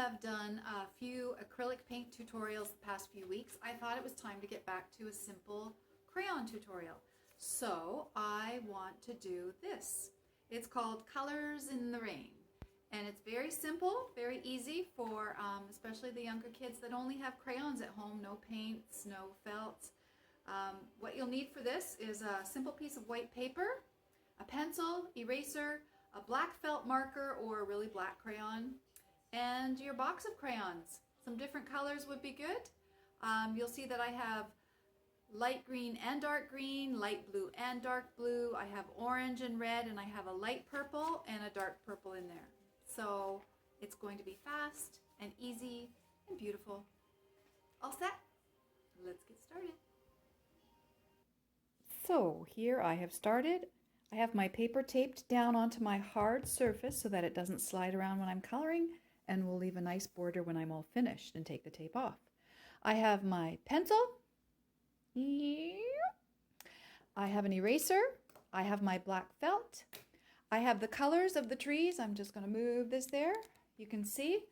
have done a few acrylic paint tutorials the past few weeks, I thought it was time to get back to a simple crayon tutorial. So I want to do this. It's called Colors in the Rain. And it's very simple, very easy for especially the younger kids that only have crayons at home, no paints, no felts. What you'll need for this is a simple piece of white paper, a pencil, eraser, a black felt marker or a really black crayon, and your box of crayons. Some different colors would be good. You'll see that I have light green and dark green, light blue and dark blue. I have orange and red, and I have a light purple and a dark purple in there. So it's going to be fast and easy and beautiful. All set? Let's get started. So here I have started. I have my paper taped down onto my hard surface so that it doesn't slide around when I'm coloring, and will leave a nice border when I'm all finished and take the tape off. I have my pencil. I have an eraser. I have my black felt. I have the colors of the trees. I'm just going to move this there. You can see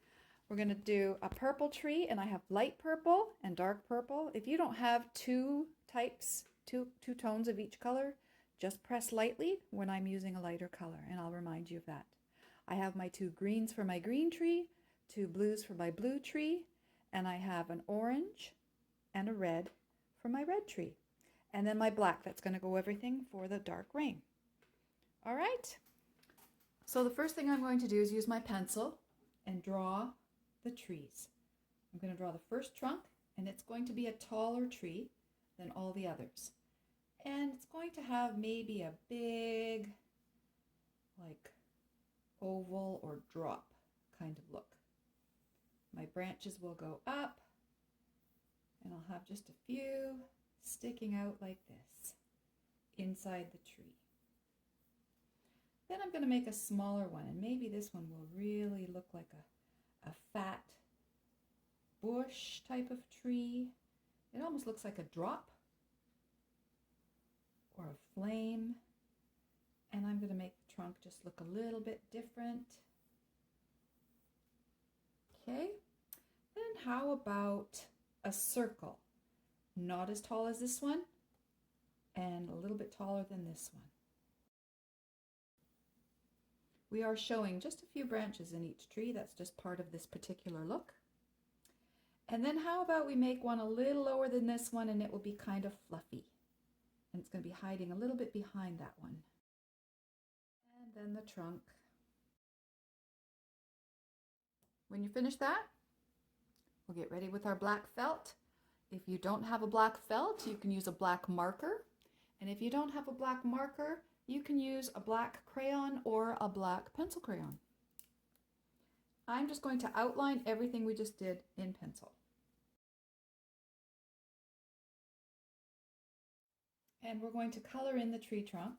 we're going to do a purple tree, and I have light purple and dark purple. If you don't have two tones of each color, just press lightly when I'm using a lighter color, and I'll remind you of that. I have my two greens for my green tree, two blues for my blue tree, and I have an orange and a red for my red tree. And then my black, that's going to go everything for the dark rain. All right. So the first thing I'm going to do is use my pencil and draw the trees. I'm going to draw the first trunk, and it's going to be a taller tree than all the others. And it's going to have maybe a big, like, oval or drop kind of look. My branches will go up, and I'll have just a few sticking out like this inside the tree. Then I'm going to make a smaller one, and maybe this one will really look like a fat bush type of tree. It almost looks like a drop or a flame. And I'm going to make the trunk just look a little bit different. Okay, then how about a circle? Not as tall as this one, and a little bit taller than this one. We are showing just a few branches in each tree. That's just part of this particular look. And then how about we make one a little lower than this one, and it will be kind of fluffy. And it's going to be hiding a little bit behind that one. And then the trunk. When you finish that, we'll get ready with our black felt. If you don't have a black felt, you can use a black marker. And if you don't have a black marker, you can use a black crayon or a black pencil crayon. I'm just going to outline everything we just did in pencil. And we're going to color in the tree trunk.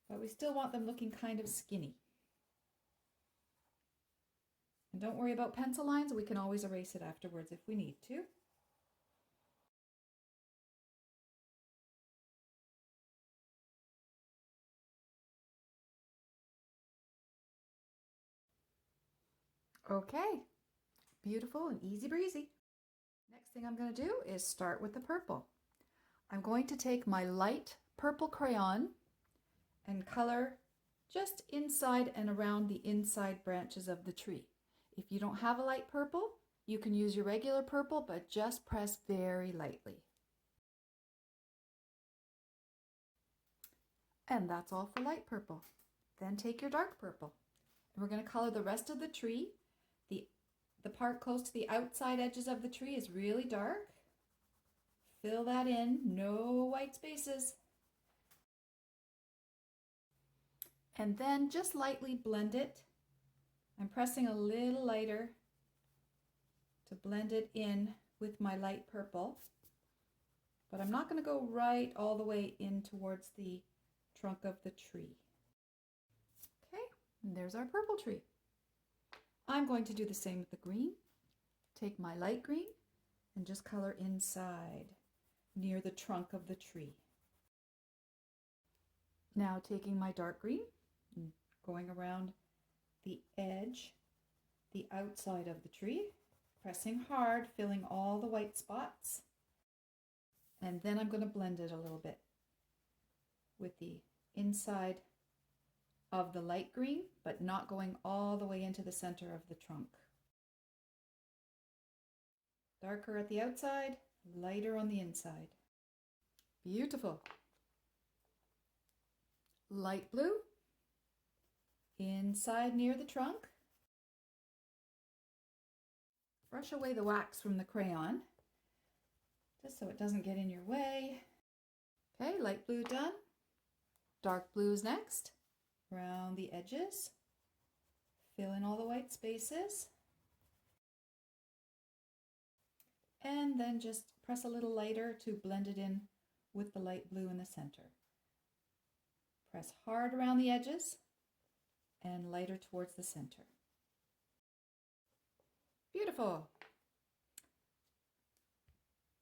But we still want them looking kind of skinny. And don't worry about pencil lines. We can always erase it afterwards if we need to. Okay, beautiful and easy breezy. Next thing I'm going to do is start with the purple. I'm going to take my light purple crayon and color just inside and around the inside branches of the tree. If you don't have a light purple, you can use your regular purple, but just press very lightly. And that's all for light purple. Then take your dark purple, and we're going to color the rest of the tree. The part close to the outside edges of the tree is really dark. Fill that in, no white spaces. And then just lightly blend it. I'm pressing a little lighter to blend it in with my light purple. But I'm not going to go right all the way in towards the trunk of the tree. Okay, and there's our purple tree. I'm going to do the same with the green. Take my light green and just color inside near the trunk of the tree. Now taking my dark green and going around the edge, the outside of the tree, pressing hard, filling all the white spots. And then I'm going to blend it a little bit with the inside of the light green, but not going all the way into the center of the trunk. Darker at the outside, lighter on the inside. Beautiful. Light blue, inside near the trunk. Brush away the wax from the crayon, just so it doesn't get in your way. Okay, light blue done. Dark blue is next. Around the edges. Fill in all the white spaces. And then just press a little lighter to blend it in with the light blue in the center. Press hard around the edges and lighter towards the center. Beautiful.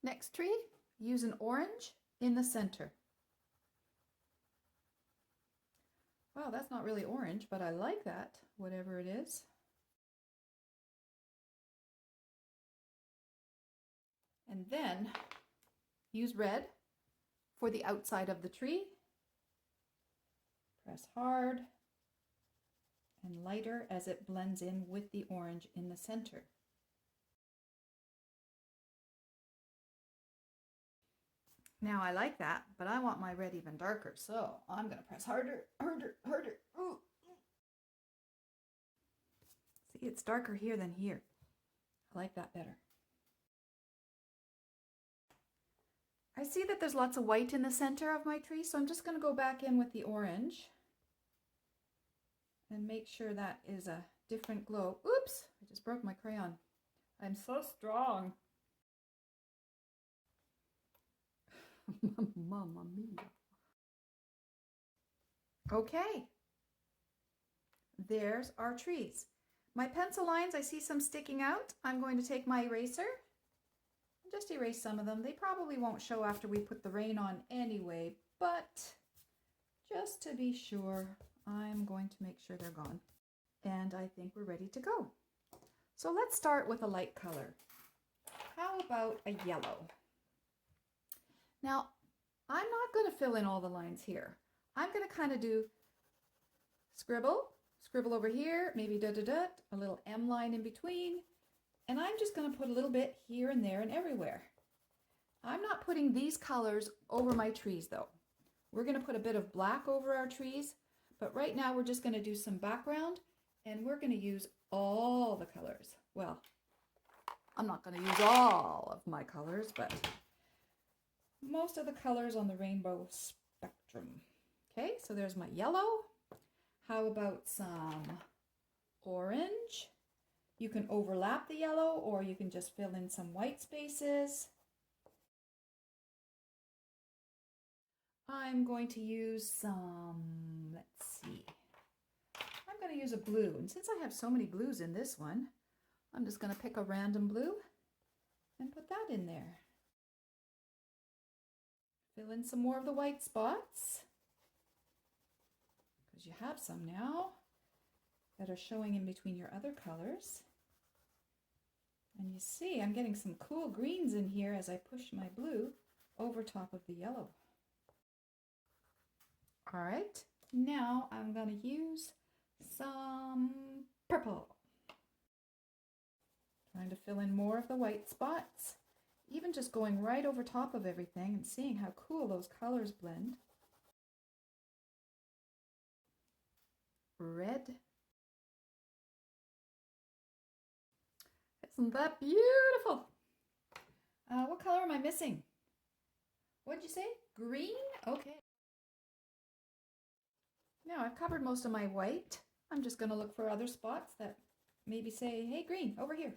Next tree, use an orange in the center. Wow, that's not really orange, but I like that, whatever it is. And then use red for the outside of the tree. Press hard and lighter as it blends in with the orange in the center. Now I like that, but I want my red even darker, so I'm going to press harder, harder, harder. Ooh. See, it's darker here than here. I like that better. I see that there's lots of white in the center of my tree, so I'm just going to go back in with the orange and make sure that is a different glow. Oops, I just broke my crayon. I'm so strong. Mamma mia. Okay, there's our trees. My pencil lines, I see some sticking out. I'm going to take my eraser and just erase some of them. They probably won't show after we put the rain on anyway, but just to be sure, I'm going to make sure they're gone. And I think we're ready to go. So let's start with a light color. How about a yellow? Now, I'm not going to fill in all the lines here. I'm going to kind of do scribble over here, maybe da-da-da, a little M line in between, and I'm just going to put a little bit here and there and everywhere. I'm not putting these colors over my trees though. We're going to put a bit of black over our trees, but right now we're just going to do some background, and we're going to use all the colors. Well, I'm not going to use all of my colors, but most of the colors on the rainbow spectrum. Okay, so there's my yellow. How about some orange? You can overlap the yellow, or you can just fill in some white spaces. I'm going to use some, let's see, I'm going to use a blue. And since I have so many blues in this one, I'm just going to pick a random blue and put that in there. Fill in some more of the white spots, because you have some now that are showing in between your other colors. And you see I'm getting some cool greens in here as I push my blue over top of the yellow. All right, now I'm going to use some purple. Trying to fill in more of the white spots. Even just going right over top of everything and seeing how cool those colors blend. Red. Isn't that beautiful? What color am I missing? What'd you say? Green? Okay. Now I've covered most of my white. I'm just going to look for other spots that maybe say, hey, green, over here.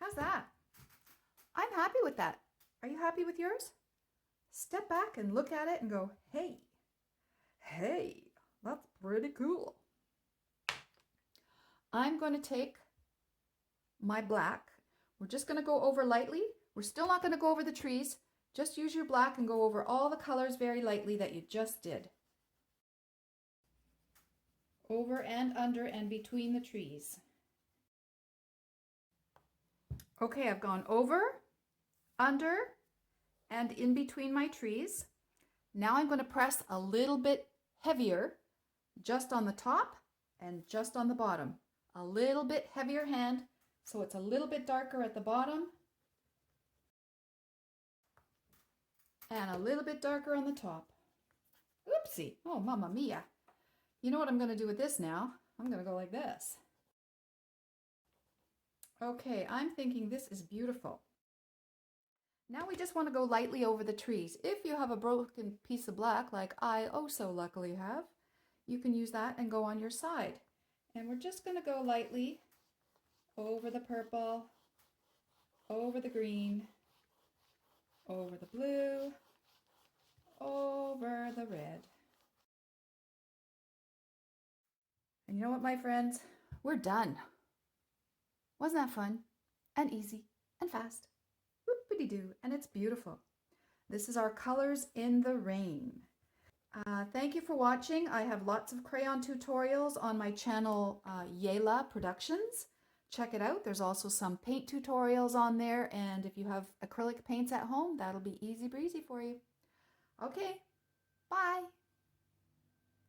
How's that? I'm happy with that. Are you happy with yours? Step back and look at it and go, hey, that's pretty cool. I'm going to take my black. We're just going to go over lightly. We're still not going to go over the trees. Just use your black and go over all the colors very lightly that you just did. over and under and between the trees. Okay, I've gone over, under, and in between my trees. Now I'm going to press a little bit heavier just on the top and just on the bottom. A little bit heavier hand so it's a little bit darker at the bottom and a little bit darker on the top. Oopsie. Oh, mamma mia. You know what I'm going to do with this now? I'm going to go like this. Okay, I'm thinking this is beautiful. Now we just want to go lightly over the trees. If you have a broken piece of black, like I oh so luckily have, you can use that and go on your side. And we're just going to go lightly over the purple, over the green, over the blue, over the red. And you know what, my friends? We're done. Wasn't that fun and easy and fast? Whoopity-doo, and it's beautiful. This is our colors in the rain. Thank you for watching. I have lots of crayon tutorials on my channel, Yela Productions. Check it out. There's also some paint tutorials on there, and if you have acrylic paints at home, that'll be easy breezy for you. Okay, bye.